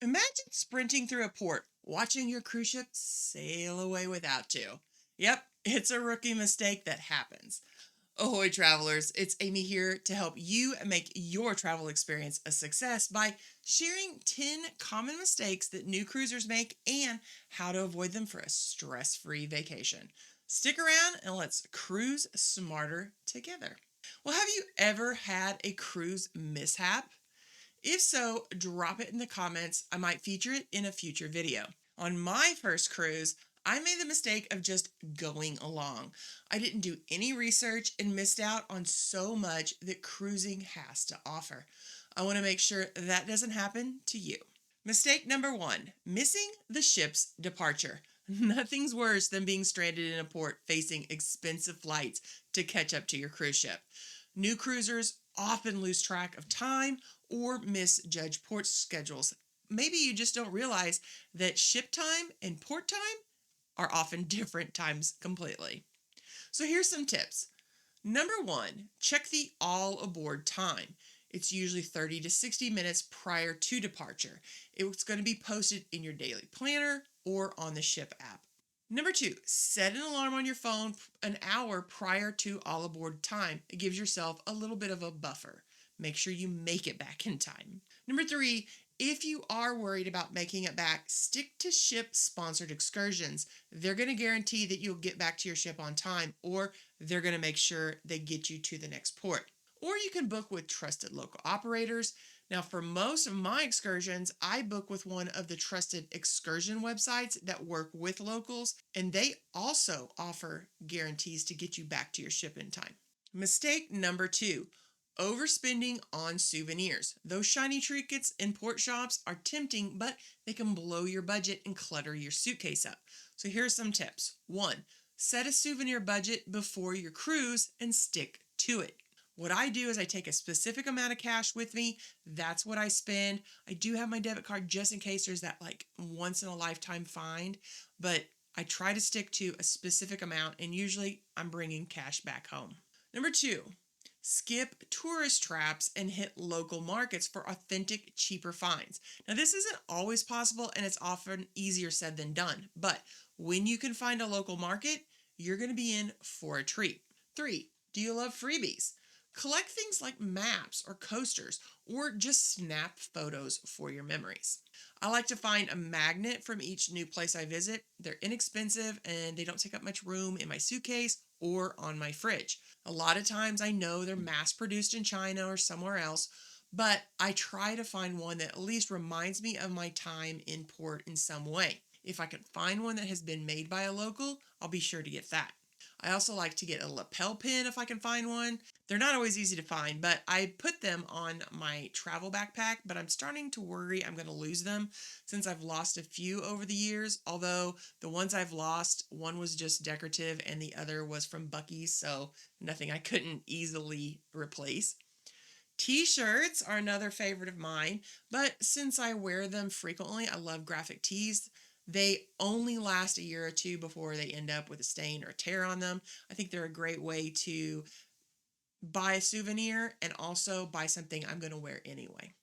Imagine sprinting through a port, watching your cruise ship sail away without you. Yep, it's a rookie mistake that happens. Ahoy, travelers! It's Amy here to help you make your travel experience a success by sharing 10 common mistakes that new cruisers make and how to avoid them for a stress free vacation. Stick around and let's cruise smarter together. Well, have you ever had a cruise mishap? If so, drop it in the comments. I might feature it in a future video. On my first cruise, I made the mistake of just going along. I didn't do any research and missed out on so much that cruising has to offer. I want to make sure that doesn't happen to you. Mistake number 1, missing the ship's departure. Nothing's worse than being stranded in a port facing expensive flights to catch up to your cruise ship. New cruisers often lose track of time or misjudge port schedules. Maybe you just don't realize that ship time and port time are often different times completely. So here's some tips. Number 1, check the all aboard time. It's usually 30 to 60 minutes prior to departure. It's going to be posted in your daily planner or on the ship app. Number 2, set an alarm on your phone an hour prior to all aboard time. It gives yourself a little bit of a buffer. Make sure you make it back in time. Number 3, if you are worried about making it back, stick to ship-sponsored excursions. They're going to guarantee that you'll get back to your ship on time, or they're going to make sure they get you to the next port. Or you can book with trusted local operators. Now, for most of my excursions, I book with one of the trusted excursion websites that work with locals, and they also offer guarantees to get you back to your ship in time. Mistake number 2, overspending on souvenirs. Those shiny trinkets in port shops are tempting, but they can blow your budget and clutter your suitcase up. So here are some tips. 1, set a souvenir budget before your cruise and stick to it. What I do is I take a specific amount of cash with me. That's what I spend. I do have my debit card just in case there's that like once in a lifetime find, but I try to stick to a specific amount, and usually I'm bringing cash back home. Number 2, skip tourist traps and hit local markets for authentic, cheaper finds. Now, this isn't always possible, and it's often easier said than done, but when you can find a local market, you're going to be in for a treat. 3, do you love freebies? Collect things like maps or coasters, or just snap photos for your memories. I like to find a magnet from each new place I visit. They're inexpensive and they don't take up much room in my suitcase or on my fridge. A lot of times I know they're mass produced in China or somewhere else, but I try to find one that at least reminds me of my time in port in some way. If I can find one that has been made by a local, I'll be sure to get that. I also like to get a lapel pin if I can find one. They're not always easy to find, but I put them on my travel backpack, but I'm starting to worry I'm going to lose them since I've lost a few over the years, although the ones I've lost, one was just decorative and the other was from Buc-ee's, so nothing I couldn't easily replace. T-shirts are another favorite of mine, but since I wear them frequently, I love graphic tees. They only last a year or two before they end up with a stain or a tear on them. I think they're a great way to buy a souvenir and also buy something I'm going to wear anyway.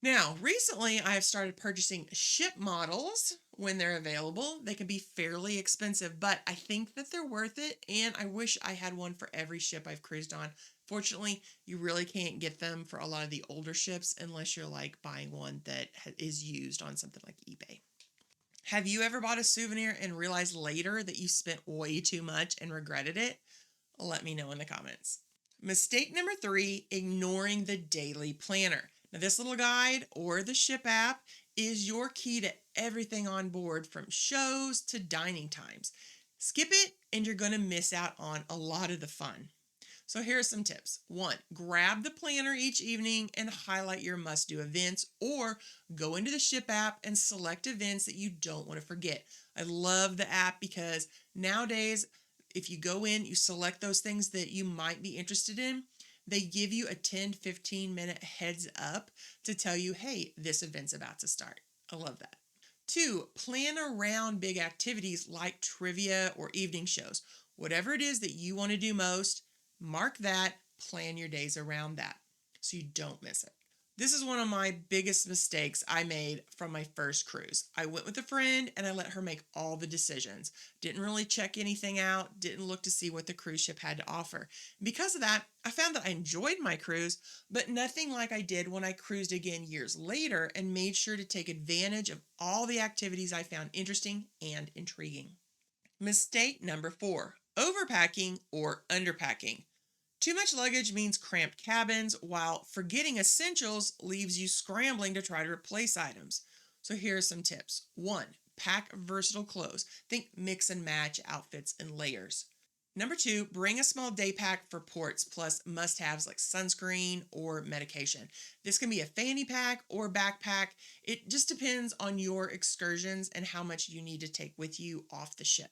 Now, recently I have started purchasing ship models when they're available. They can be fairly expensive, but I think that they're worth it, and I wish I had one for every ship I've cruised on. Fortunately, you really can't get them for a lot of the older ships unless you're like buying one that is used on something like eBay. Have you ever bought a souvenir and realized later that you spent way too much and regretted it? Let me know in the comments. Mistake number 3, ignoring the daily planner. Now, this little guide or the ship app is your key to everything on board, from shows to dining times. Skip it and you're going to miss out on a lot of the fun. So here are some tips. 1, grab the planner each evening and highlight your must-do events, or go into the ship app and select events that you don't want to forget. I love the app because nowadays, if you go in, you select those things that you might be interested in, they give you a 10-15 minute heads up to tell you, hey, this event's about to start. I love that. 2, plan around big activities like trivia or evening shows. Whatever it is that you want to do most, mark that, plan your days around that so you don't miss it. This is one of my biggest mistakes I made from my first cruise. I went with a friend and I let her make all the decisions. Didn't really check anything out, didn't look to see what the cruise ship had to offer. Because of that, I found that I enjoyed my cruise, but nothing like I did when I cruised again years later and made sure to take advantage of all the activities I found interesting and intriguing. Mistake number 4, overpacking or underpacking. Too much luggage means cramped cabins, while forgetting essentials leaves you scrambling to try to replace items. So here are some tips. 1. Pack versatile clothes. Think mix and match outfits and layers. Number 2, bring a small day pack for ports plus must-haves like sunscreen or medication. This can be a fanny pack or backpack. It just depends on your excursions and how much you need to take with you off the ship.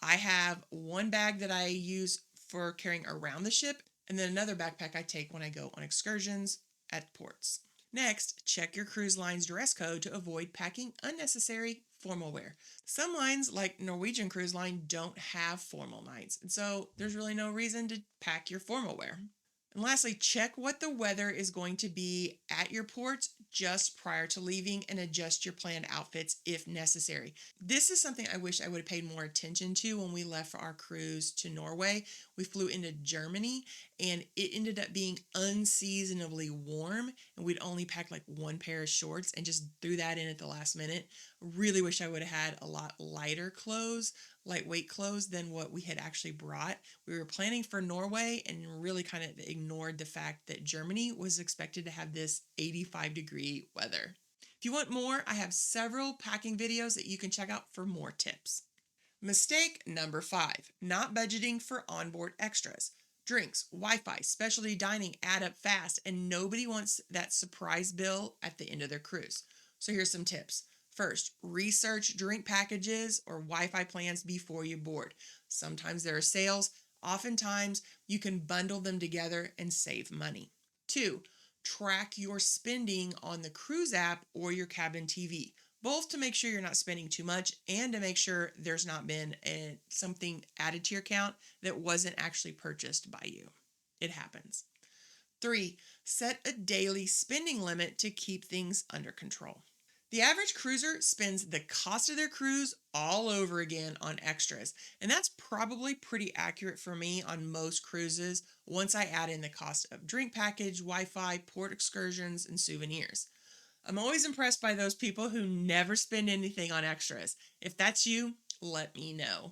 I have one bag that I use for carrying around the ship, and then another backpack I take when I go on excursions at ports. Next, check your cruise line's dress code to avoid packing unnecessary formal wear. Some lines, like Norwegian Cruise Line, don't have formal nights, and so there's really no reason to pack your formal wear. And lastly, check what the weather is going to be at your ports just prior to leaving and adjust your planned outfits if necessary. This is something I wish I would have paid more attention to when we left for our cruise to Norway. We flew into Germany and it ended up being unseasonably warm, and we'd only packed like one pair of shorts and just threw that in at the last minute. Really wish I would have had a lot lighter clothes, lightweight clothes than what we had actually brought. We were planning for Norway and really kind of ignored the fact that Germany was expected to have this 85-degree weather. If you want more, I have several packing videos that you can check out for more tips. Mistake number 5, not budgeting for onboard extras. Drinks, Wi-Fi, specialty dining add up fast, and nobody wants that surprise bill at the end of their cruise. So here's some tips. First, research drink packages or Wi-Fi plans before you board. Sometimes there are sales. Oftentimes, you can bundle them together and save money. 2, track your spending on the cruise app or your cabin TV, both to make sure you're not spending too much and to make sure there's not been something added to your account that wasn't actually purchased by you. It happens. 3, set a daily spending limit to keep things under control. The average cruiser spends the cost of their cruise all over again on extras, and that's probably pretty accurate for me on most cruises once I add in the cost of drink package, Wi-Fi, port excursions, and souvenirs. I'm always impressed by those people who never spend anything on extras. If that's you, let me know.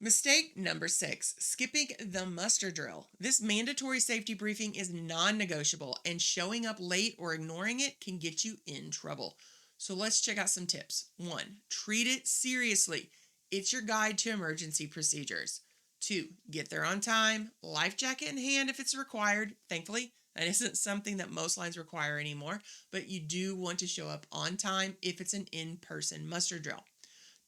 Mistake number 6, skipping the muster drill. This mandatory safety briefing is non-negotiable, and showing up late or ignoring it can get you in trouble. So let's check out some tips. 1, treat it seriously. It's your guide to emergency procedures. 2, get there on time, life jacket in hand if it's required. Thankfully, that isn't something that most lines require anymore, but you do want to show up on time if it's an in-person muster drill.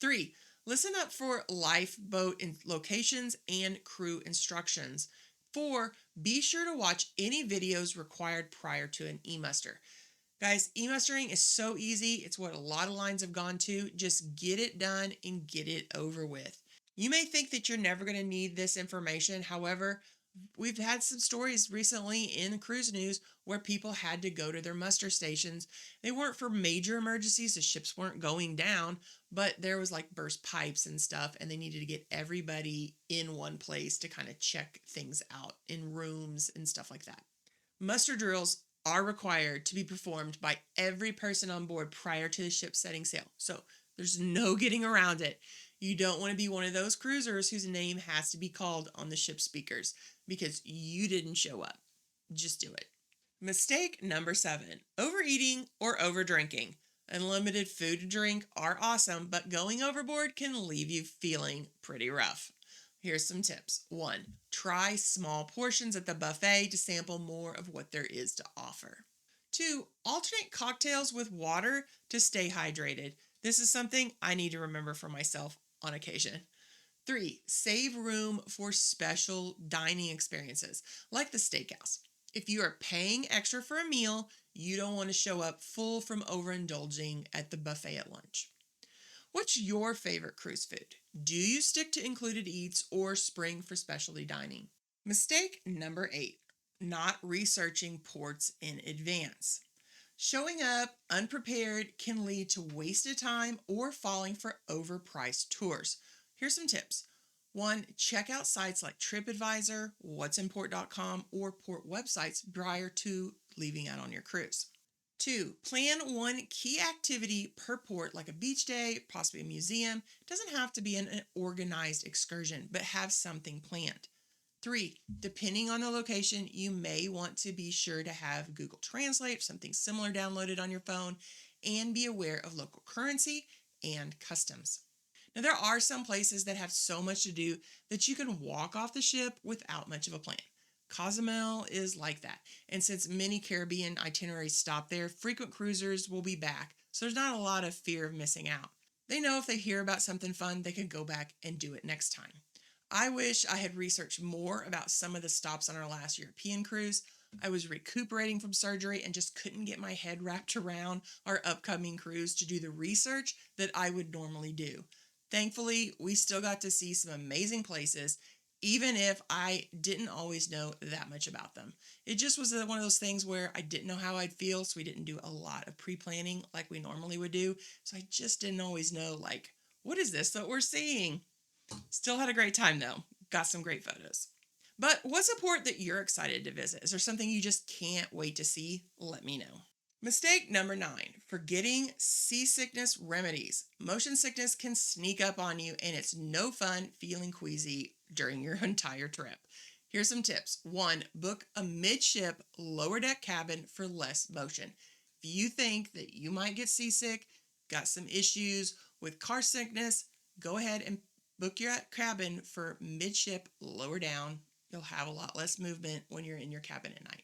3, listen up for lifeboat locations and crew instructions. 4, be sure to watch any videos required prior to an e-muster. Guys, e-mustering is so easy. It's what a lot of lines have gone to. Just get it done and get it over with. You may think that you're never going to need this information. However, we've had some stories recently in cruise news where people had to go to their muster stations. They weren't for major emergencies. The ships weren't going down, but there was like burst pipes and stuff, and they needed to get everybody in one place to kind of check things out in rooms and stuff like that. Muster drills are required to be performed by every person on board prior to the ship setting sail. So there's no getting around it. You don't want to be one of those cruisers whose name has to be called on the ship speakers because you didn't show up. Just do it. Mistake number 7, overeating or overdrinking. Unlimited food and drink are awesome, but going overboard can leave you feeling pretty rough. Here's some tips. 1, try small portions at the buffet to sample more of what there is to offer. 2, alternate cocktails with water to stay hydrated. This is something I need to remember for myself on occasion. 3, save room for special dining experiences, like the steakhouse. If you are paying extra for a meal, you don't want to show up full from overindulging at the buffet at lunch. What's your favorite cruise food? Do you stick to included eats or spring for specialty dining? Mistake number 8, not researching ports in advance. Showing up unprepared can lead to wasted time or falling for overpriced tours. Here's some tips. 1. Check out sites like TripAdvisor, what'sinport.com, or port websites prior to leaving out on your cruise. 2. Plan one key activity per port, like a beach day, possibly a museum. It doesn't have to be an organized excursion, but have something planned. 3. Depending on the location, you may want to be sure to have Google Translate, something similar downloaded on your phone, and be aware of local currency and customs. Now, there are some places that have so much to do that you can walk off the ship without much of a plan. Cozumel is like that, and since many Caribbean itineraries stop there, frequent cruisers will be back, so there's not a lot of fear of missing out. They know if they hear about something fun, they can go back and do it next time. I wish I had researched more about some of the stops on our last European cruise. I was recuperating from surgery and just couldn't get my head wrapped around our upcoming cruise to do the research that I would normally do. Thankfully, we still got to see some amazing places, even if I didn't always know that much about them. It just was one of those things where I didn't know how I'd feel, so we didn't do a lot of pre-planning like we normally would do. So I just didn't always know, like, what is this that we're seeing? Still had a great time though. Got some great photos. But what's a port that you're excited to visit? Is there something you just can't wait to see? Let me know. Mistake number 9, forgetting seasickness remedies. Motion sickness can sneak up on you, and it's no fun feeling queasy during your entire trip. Here's some tips. 1, book a midship lower deck cabin for less motion. If you think that you might get seasick, got some issues with car sickness, go ahead and book your cabin for midship lower down. You'll have a lot less movement when you're in your cabin at night.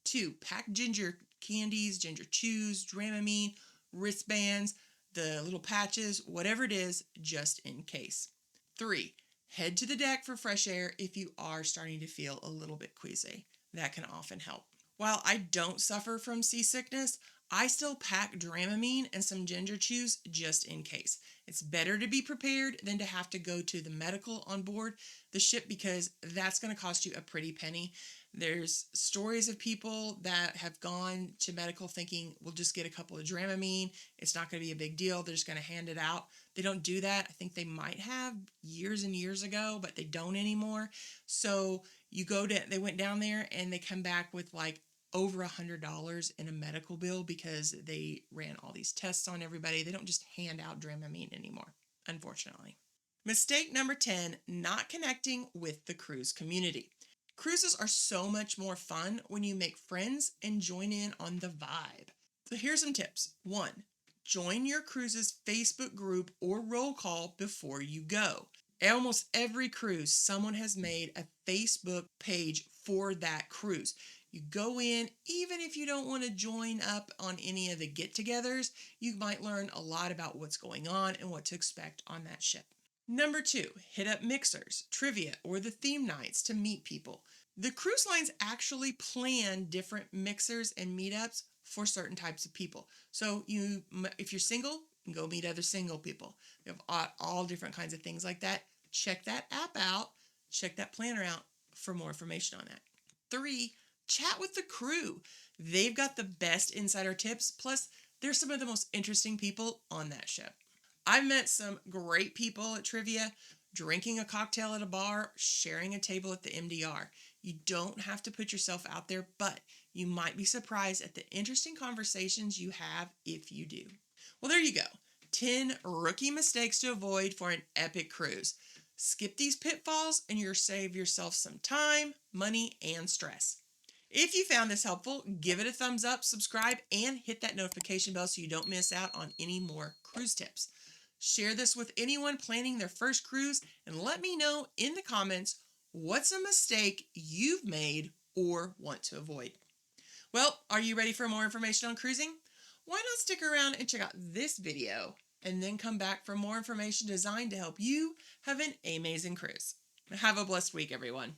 2, pack ginger candies, ginger chews, Dramamine, wristbands, the little patches, whatever it is, just in case. 3, head to the deck for fresh air if you are starting to feel a little bit queasy. That can often help. While I don't suffer from seasickness, I still pack Dramamine and some ginger chews just in case. It's better to be prepared than to have to go to the medical on board the ship, because that's going to cost you a pretty penny. There's stories of people that have gone to medical thinking, we'll just get a couple of Dramamine. It's not going to be a big deal. They're just going to hand it out. They don't do that. I think they might have years and years ago, but they don't anymore. So they went down there and they come back with like over $100 in a medical bill because they ran all these tests on everybody. They don't just hand out Dramamine anymore, unfortunately. Mistake number 10, not connecting with the cruise community. Cruises are so much more fun when you make friends and join in on the vibe. So here's some tips. 1, join your cruise's Facebook group or roll call before you go. Almost every cruise, someone has made a Facebook page for that cruise. You go in, even if you don't want to join up on any of the get-togethers, you might learn a lot about what's going on and what to expect on that ship. Number 2, hit up mixers, trivia, or the theme nights to meet people. The cruise lines actually plan different mixers and meetups for certain types of people. So if you're single, you can go meet other single people. They have all different kinds of things like that. Check that app out. Check that planner out for more information on that. 3, chat with the crew. They've got the best insider tips. Plus, they're some of the most interesting people on that ship. I've met some great people at trivia, drinking a cocktail at a bar, sharing a table at the MDR. You don't have to put yourself out there, but you might be surprised at the interesting conversations you have if you do. Well, there you go. 10 rookie mistakes to avoid for an epic cruise. Skip these pitfalls and you'll save yourself some time, money, and stress. If you found this helpful, give it a thumbs up, subscribe, and hit that notification bell so you don't miss out on any more cruise tips. Share this with anyone planning their first cruise and let me know in the comments what's a mistake you've made or want to avoid. Well, are you ready for more information on cruising? Why not stick around and check out this video and then come back for more information designed to help you have an amazing cruise. Have a blessed week, everyone.